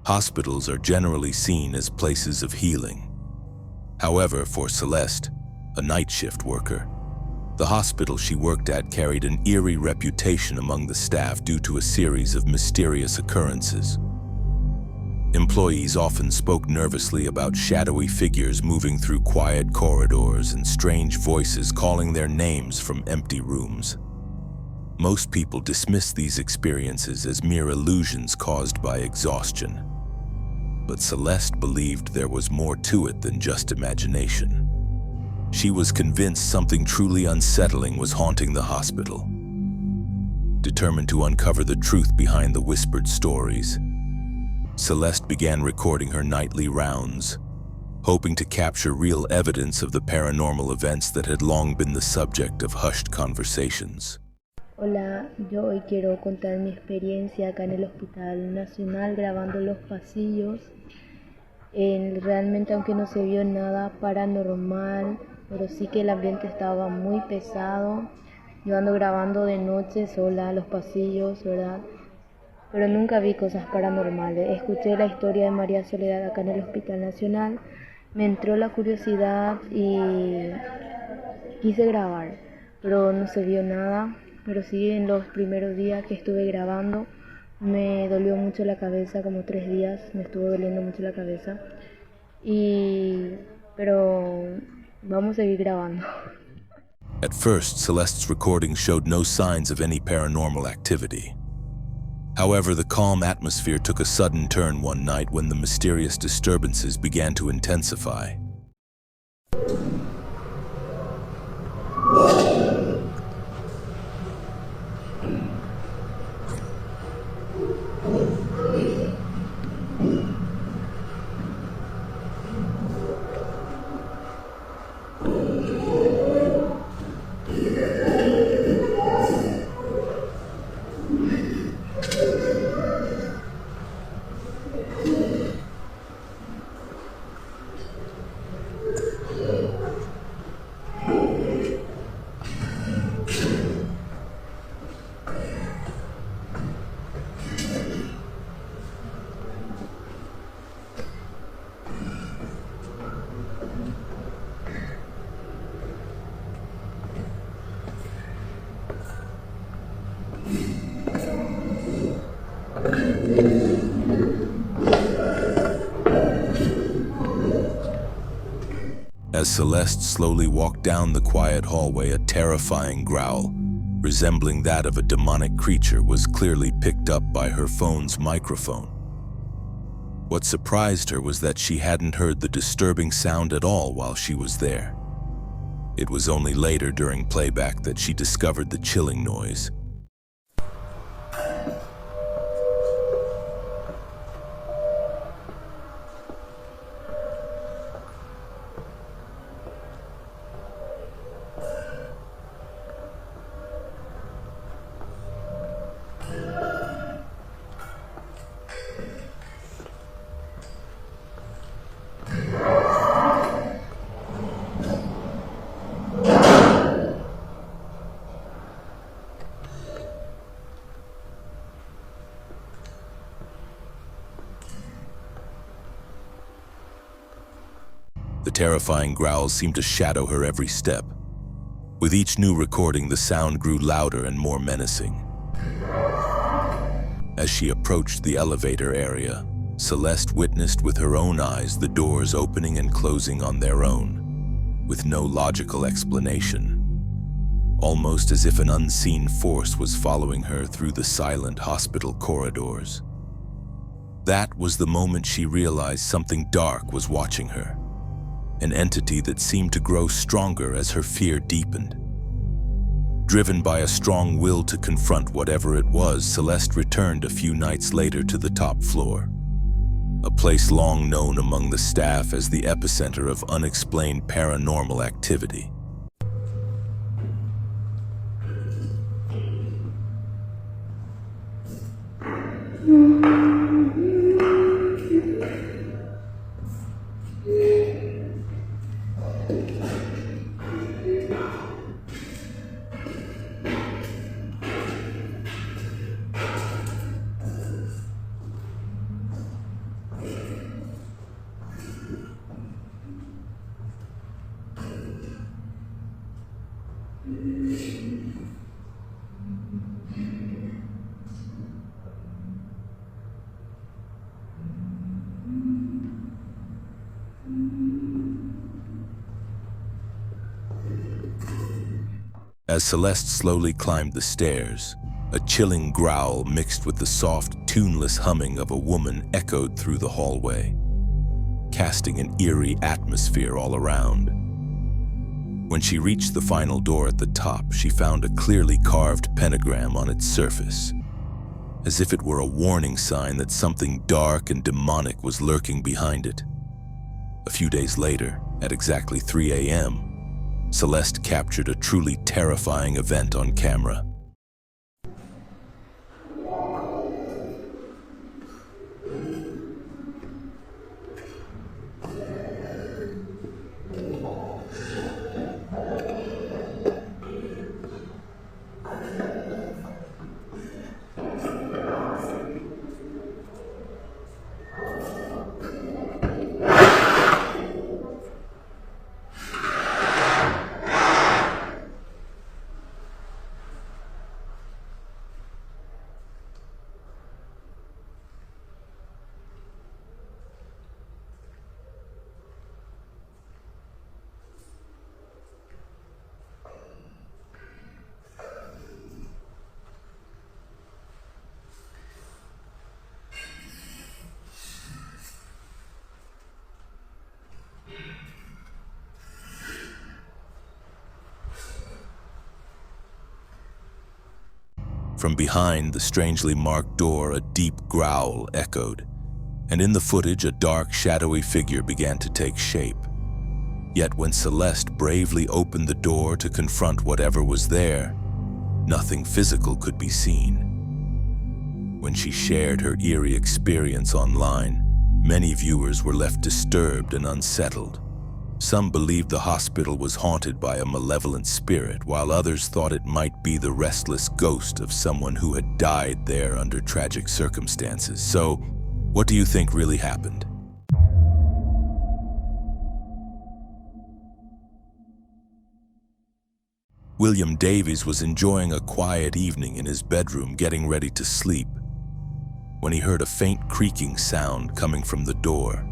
Hospitals are generally seen as places of healing. However, for Celeste, a night shift worker, the hospital she worked at carried an eerie reputation among the staff due to a series of mysterious occurrences. Employees often spoke nervously about shadowy figures moving through quiet corridors and strange voices calling their names from empty rooms. Most people dismissed these experiences as mere illusions caused by exhaustion. But Celeste believed there was more to it than just imagination. She was convinced something truly unsettling was haunting the hospital. Determined to uncover the truth behind the whispered stories, Celeste began recording her nightly rounds, hoping to capture real evidence of the paranormal events that had long been the subject of hushed conversations. Hola, yo hoy quiero contar mi experiencia acá en el Hospital Nacional grabando los pasillos. Realmente, aunque no se vio nada paranormal, pero sí que el ambiente estaba muy pesado. Yo ando grabando de noche sola los pasillos, ¿verdad? Pero nunca vi cosas paranormales. Escuché la historia de María Soledad acá en el Hospital Nacional, me entró la curiosidad y quise grabar, pero no se vio nada. Pero sí, en los primeros días que estuve grabando me dolió mucho la cabeza, como 3 días me estuvo doliendo mucho la cabeza. Pero vamos a seguir grabando. At first, Celeste's recording showed no signs of any paranormal activity. However, the calm atmosphere took a sudden turn one night when the mysterious disturbances began to intensify. As Celeste slowly walked down the quiet hallway, a terrifying growl, resembling that of a demonic creature, was clearly picked up by her phone's microphone. What surprised her was that she hadn't heard the disturbing sound at all while she was there. It was only later during playback that she discovered the chilling noise. The terrifying growls seemed to shadow her every step. With each new recording, the sound grew louder and more menacing. As she approached the elevator area, Celeste witnessed with her own eyes the doors opening and closing on their own, with no logical explanation. Almost as if an unseen force was following her through the silent hospital corridors. That was the moment she realized something dark was watching her. An entity that seemed to grow stronger as her fear deepened. Driven by a strong will to confront whatever it was, Celeste returned a few nights later to the top floor, a place long known among the staff as the epicenter of unexplained paranormal activity. As Celeste slowly climbed the stairs, a chilling growl mixed with the soft, tuneless humming of a woman echoed through the hallway, casting an eerie atmosphere all around. When she reached the final door at the top, she found a clearly carved pentagram on its surface, as if it were a warning sign that something dark and demonic was lurking behind it. A few days later, at exactly 3 a.m., Celeste captured a truly terrifying event on camera. From behind the strangely marked door, a deep growl echoed, and in the footage, a dark, shadowy figure began to take shape. Yet when Celeste bravely opened the door to confront whatever was there, nothing physical could be seen. When she shared her eerie experience online, many viewers were left disturbed and unsettled. Some believed the hospital was haunted by a malevolent spirit, while others thought it might be the restless ghost of someone who had died there under tragic circumstances. So, what do you think really happened? William Davies was enjoying a quiet evening in his bedroom, getting ready to sleep, when he heard a faint creaking sound coming from the door.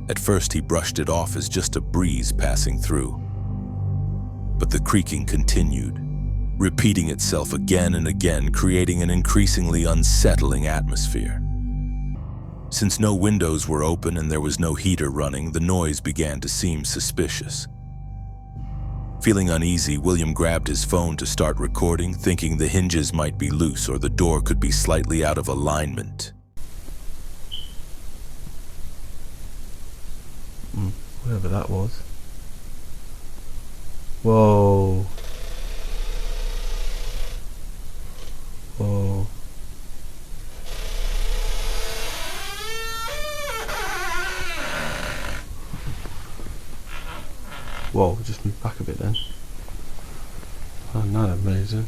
At first, he brushed it off as just a breeze passing through. But the creaking continued, repeating itself again and again, creating an increasingly unsettling atmosphere. Since no windows were open and there was no heater running, the noise began to seem suspicious. Feeling uneasy, William grabbed his phone to start recording, thinking the hinges might be loose or the door could be slightly out of alignment. Whatever that was. Whoa. Whoa. Whoa, just move back a bit then. Oh, not amazing.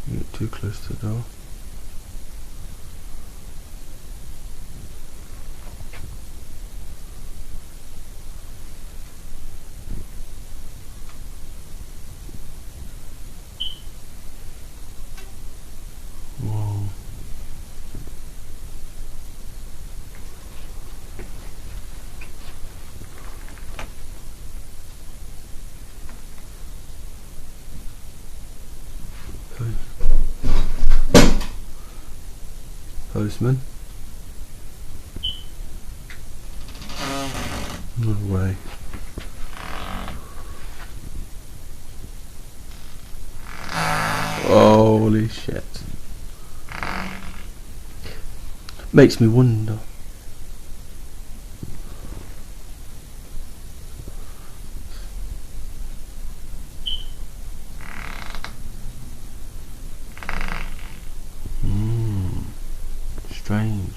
You get too close to the door. Postman? No way. Holy shit. Makes me wonder. Strange.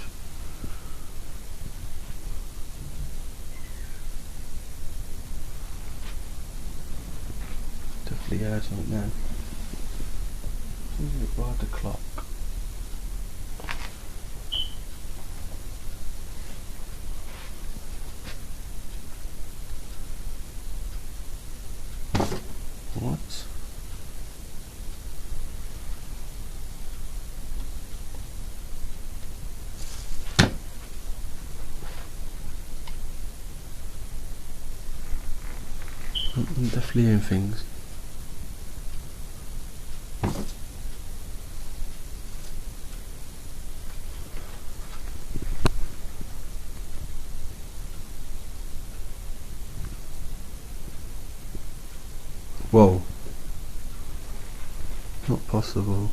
Definitely urgent then. By the clock. What? They're fleeing things. Whoa. Not possible.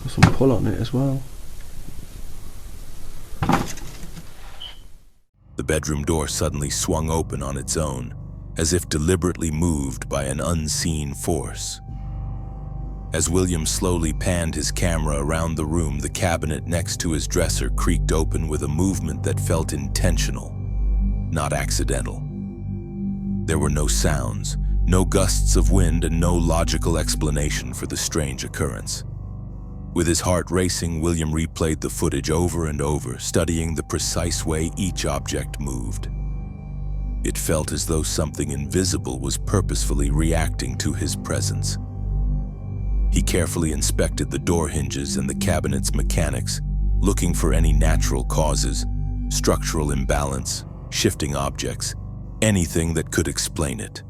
Got some pull on it as well. The bedroom door suddenly swung open on its own, as if deliberately moved by an unseen force. As William slowly panned his camera around the room, the cabinet next to his dresser creaked open with a movement that felt intentional, not accidental. There were no sounds, no gusts of wind, and no logical explanation for the strange occurrence. With his heart racing, William replayed the footage over and over, studying the precise way each object moved. It felt as though something invisible was purposefully reacting to his presence. He carefully inspected the door hinges and the cabinet's mechanics, looking for any natural causes, structural imbalance, shifting objects, anything that could explain it.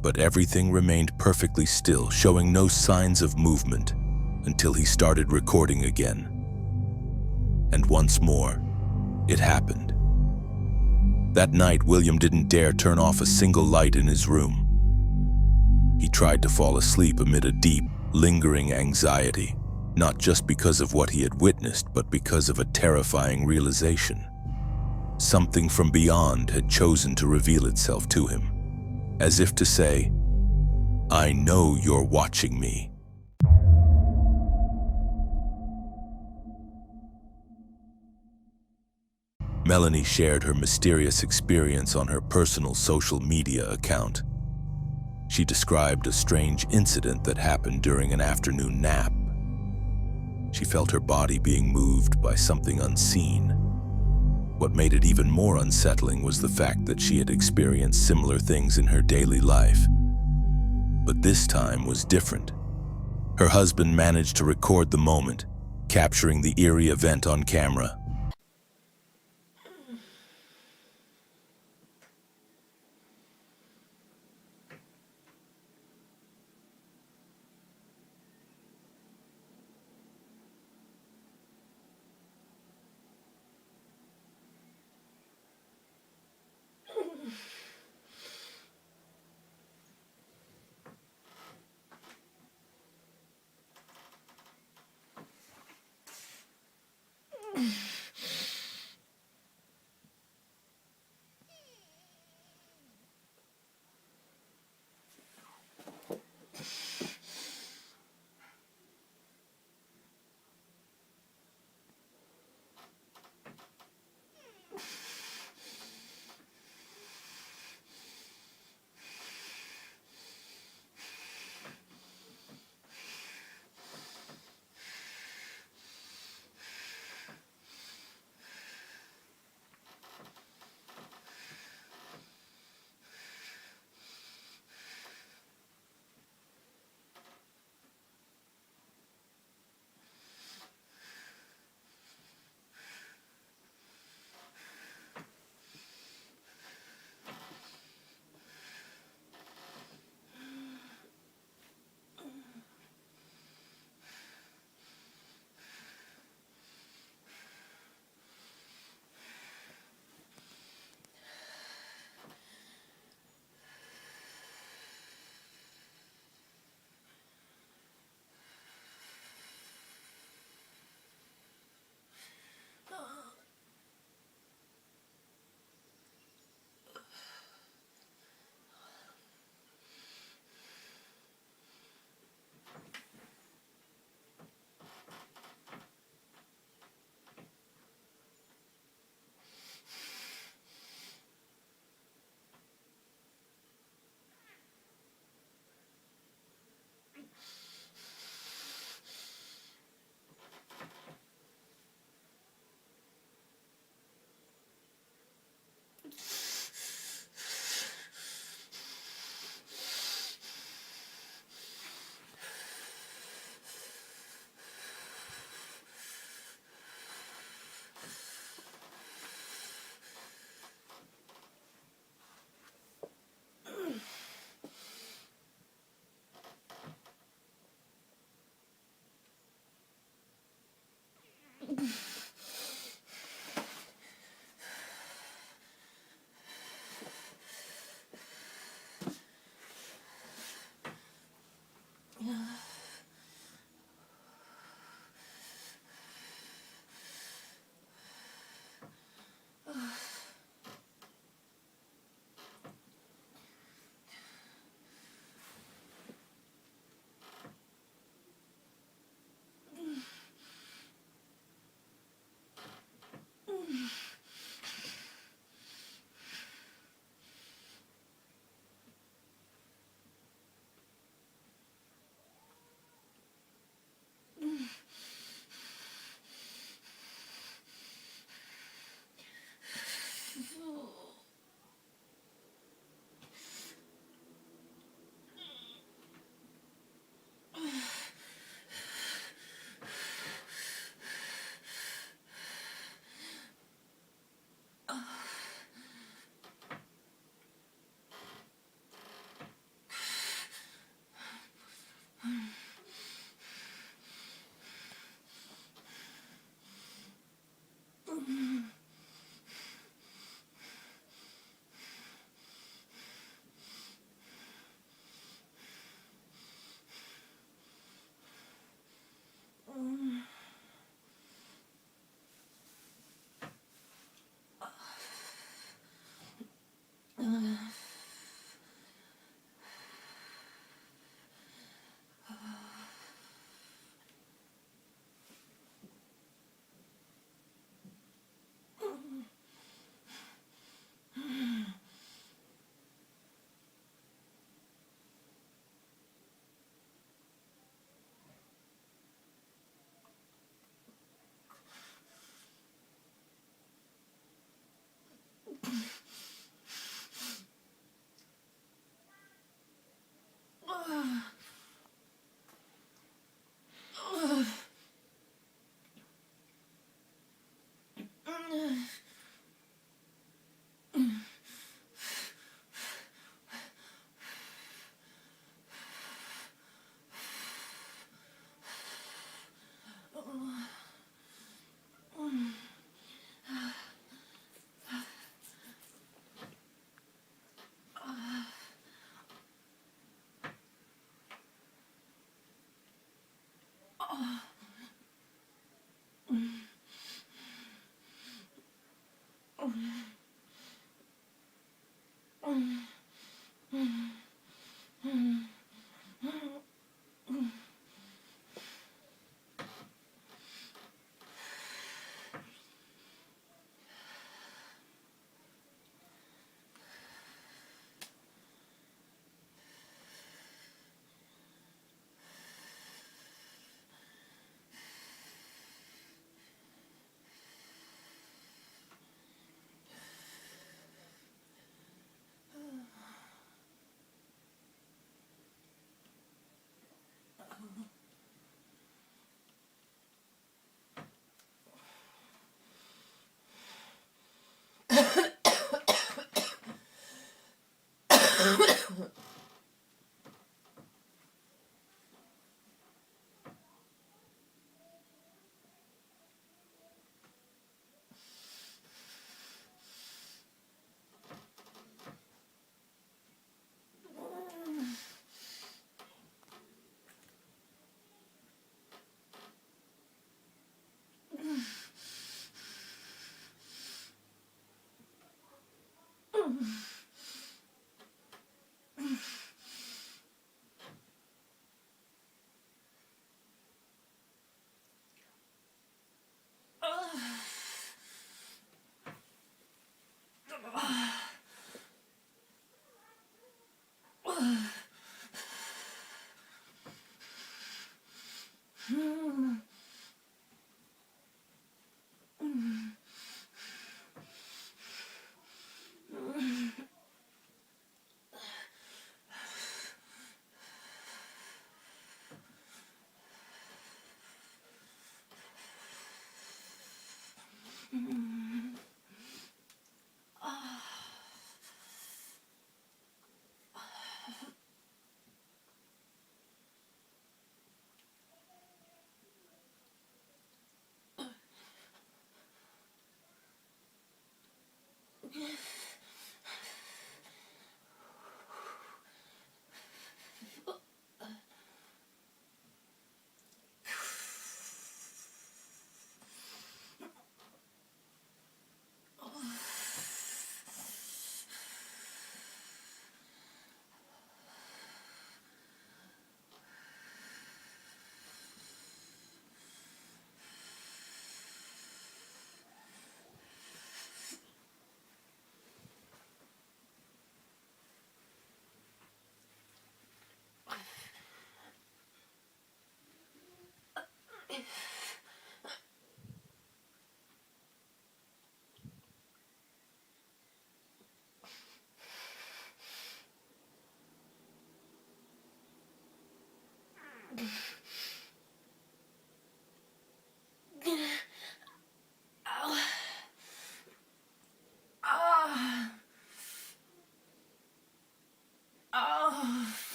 But everything remained perfectly still, showing no signs of movement, until he started recording again. And once more, it happened. That night, William didn't dare turn off a single light in his room. He tried to fall asleep amid a deep, lingering anxiety, not just because of what he had witnessed, but because of a terrifying realization. Something from beyond had chosen to reveal itself to him, as if to say, "I know you're watching me." Melanie shared her mysterious experience on her personal social media account. She described a strange incident that happened during an afternoon nap. She felt her body being moved by something unseen. What made it even more unsettling was the fact that she had experienced similar things in her daily life. But this time was different. Her husband managed to record the moment, capturing the eerie event on camera.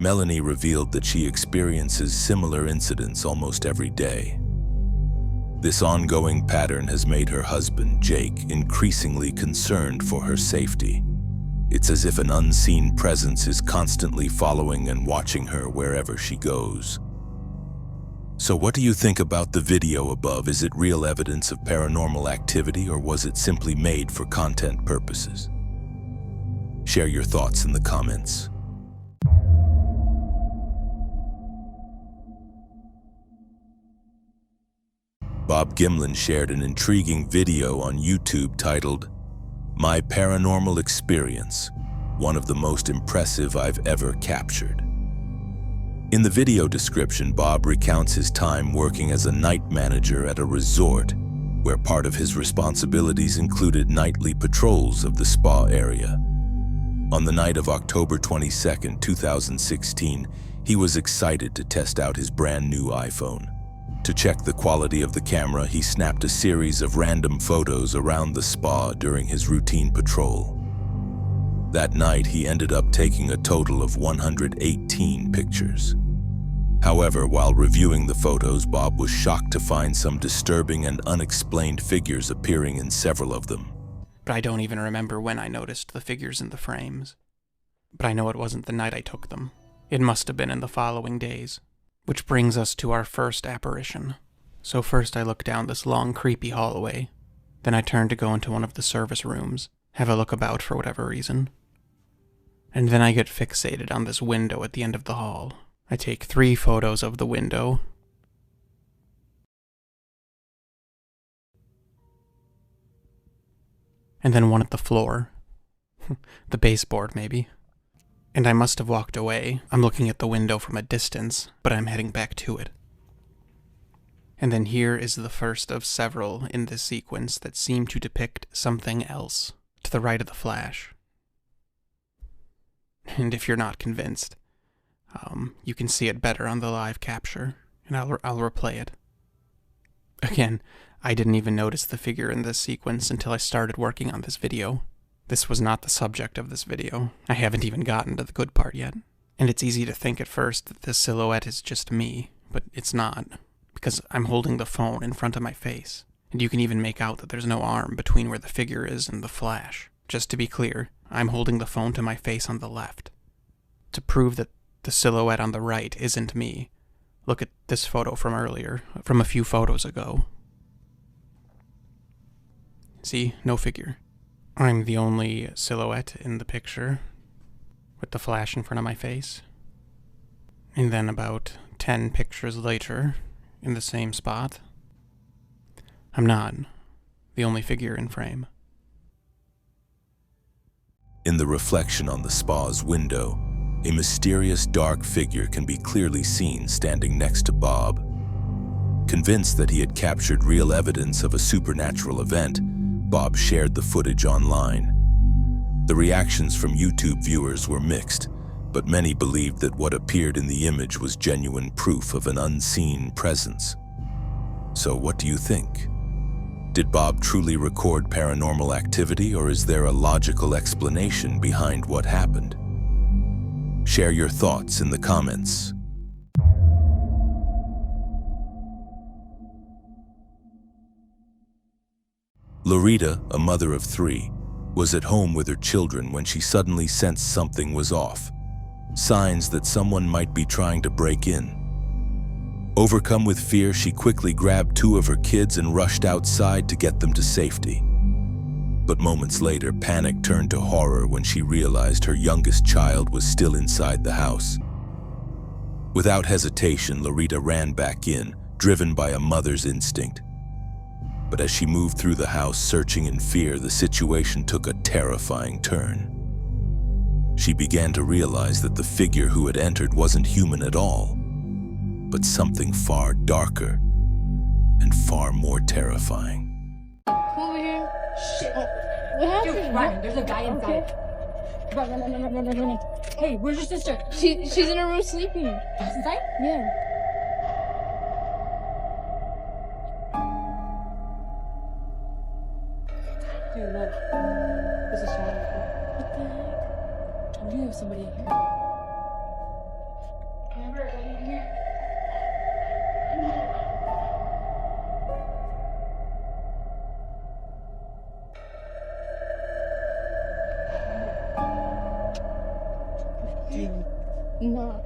Melanie revealed that she experiences similar incidents almost every day. This ongoing pattern has made her husband, Jake, increasingly concerned for her safety. It's as if an unseen presence is constantly following and watching her wherever she goes. So what do you think about the video above? Is it real evidence of paranormal activity, or was it simply made for content purposes? Share your thoughts in the comments. Bob Gimlin shared an intriguing video on YouTube titled, "My Paranormal Experience, one of the most impressive I've ever captured." In the video description, Bob recounts his time working as a night manager at a resort, where part of his responsibilities included nightly patrols of the spa area. On the night of October 22, 2016, he was excited to test out his brand new iPhone. To check the quality of the camera, he snapped a series of random photos around the spa during his routine patrol. That night, he ended up taking a total of 118 pictures. However, while reviewing the photos, Bob was shocked to find some disturbing and unexplained figures appearing in several of them. But I don't even remember when I noticed the figures in the frames. But I know it wasn't the night I took them. It must have been in the following days. Which brings us to our first apparition. So first I look down this long, creepy hallway. Then I turn to go into one of the service rooms, have a look about for whatever reason. And then I get fixated on this window at the end of the hall. I take 3 photos of the window. And then one at the floor. The baseboard, maybe. And I must have walked away. I'm looking at the window from a distance, but I'm heading back to it. And then here is the first of several in this sequence that seem to depict something else, to the right of the flash. And if you're not convinced, you can see it better on the live capture, and I'll replay it. Again, I didn't even notice the figure in this sequence until I started working on this video. This was not the subject of this video. I haven't even gotten to the good part yet. And it's easy to think at first that this silhouette is just me, but it's not, because I'm holding the phone in front of my face. And you can even make out that there's no arm between where the figure is and the flash. Just to be clear, I'm holding the phone to my face on the left. To prove that the silhouette on the right isn't me, look at this photo from earlier, from a few photos ago. See, no figure. I'm the only silhouette in the picture, with the flash in front of my face. And then about 10 pictures later, in the same spot, I'm not the only figure in frame. In the reflection on the spa's window, a mysterious dark figure can be clearly seen standing next to Bob. Convinced that he had captured real evidence of a supernatural event, Bob shared the footage online. The reactions from YouTube viewers were mixed, but many believed that what appeared in the image was genuine proof of an unseen presence. So what do you think? Did Bob truly record paranormal activity, or is there a logical explanation behind what happened? Share your thoughts in the comments. Loretta, a mother of 3, was at home with her children when she suddenly sensed something was off. Signs that someone might be trying to break in. Overcome with fear, she quickly grabbed 2 of her kids and rushed outside to get them to safety. But moments later, panic turned to horror when she realized her youngest child was still inside the house. Without hesitation, Loretta ran back in, driven by a mother's instinct. But as she moved through the house searching in fear, the situation took a terrifying turn. She began to realize that the figure who had entered wasn't human at all, but something far darker and far more terrifying. Over here. Shit. What happened? Dude, run. There's a guy inside. Run. Hey, where's your sister? She's in her room sleeping. She's inside? Yeah. Dude, look. There's a shadow. What the heck? Told you there's somebody in here. Remember right in here? Dude. No.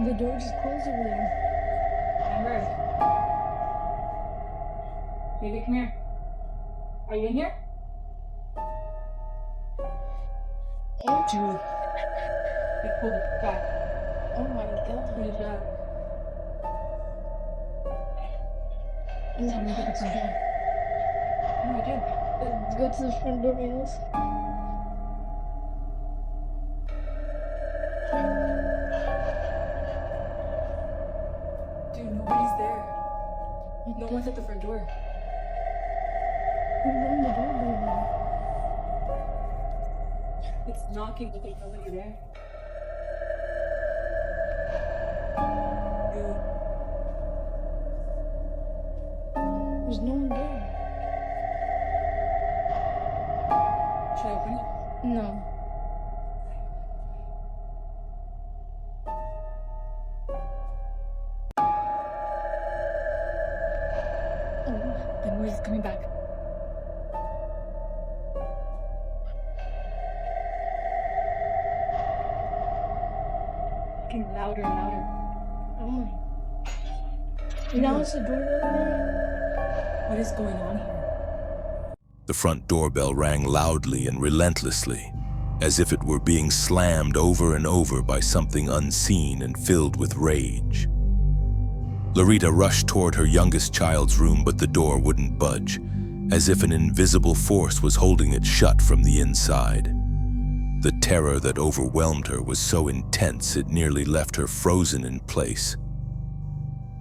The door just closed over there. Amber. Baby, come here. Are you in here? Oh, Dude. Hey, pull it back. oh my Pull it god. back. Let's Tell me what it's in here. No, I did. go to the front door, yes. Dude, nobody's there. No one's at the front door. Who rang the doorbell? It's knocking, but there's nobody there. Dude. There's no one there. Should I open it? No. Oh, The noise is coming back. Getting louder and louder. oh my. Now it's the doorbell again? What is going on here? The front doorbell rang loudly and relentlessly, as if it were being slammed over and over by something unseen and filled with rage. Loretta rushed toward her youngest child's room, but the door wouldn't budge, as if an invisible force was holding it shut from the inside. The terror that overwhelmed her was so intense it nearly left her frozen in place.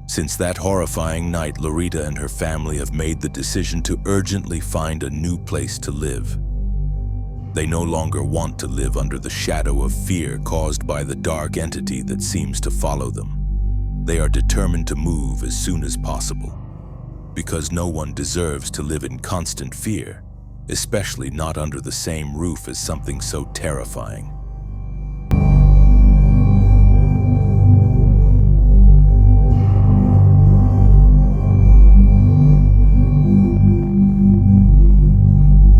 Since that horrifying night, Lorita and her family have made the decision to urgently find a new place to live. They no longer want to live under the shadow of fear caused by the dark entity that seems to follow them. They are determined to move as soon as possible, because no one deserves to live in constant fear, especially not under the same roof as something so terrifying.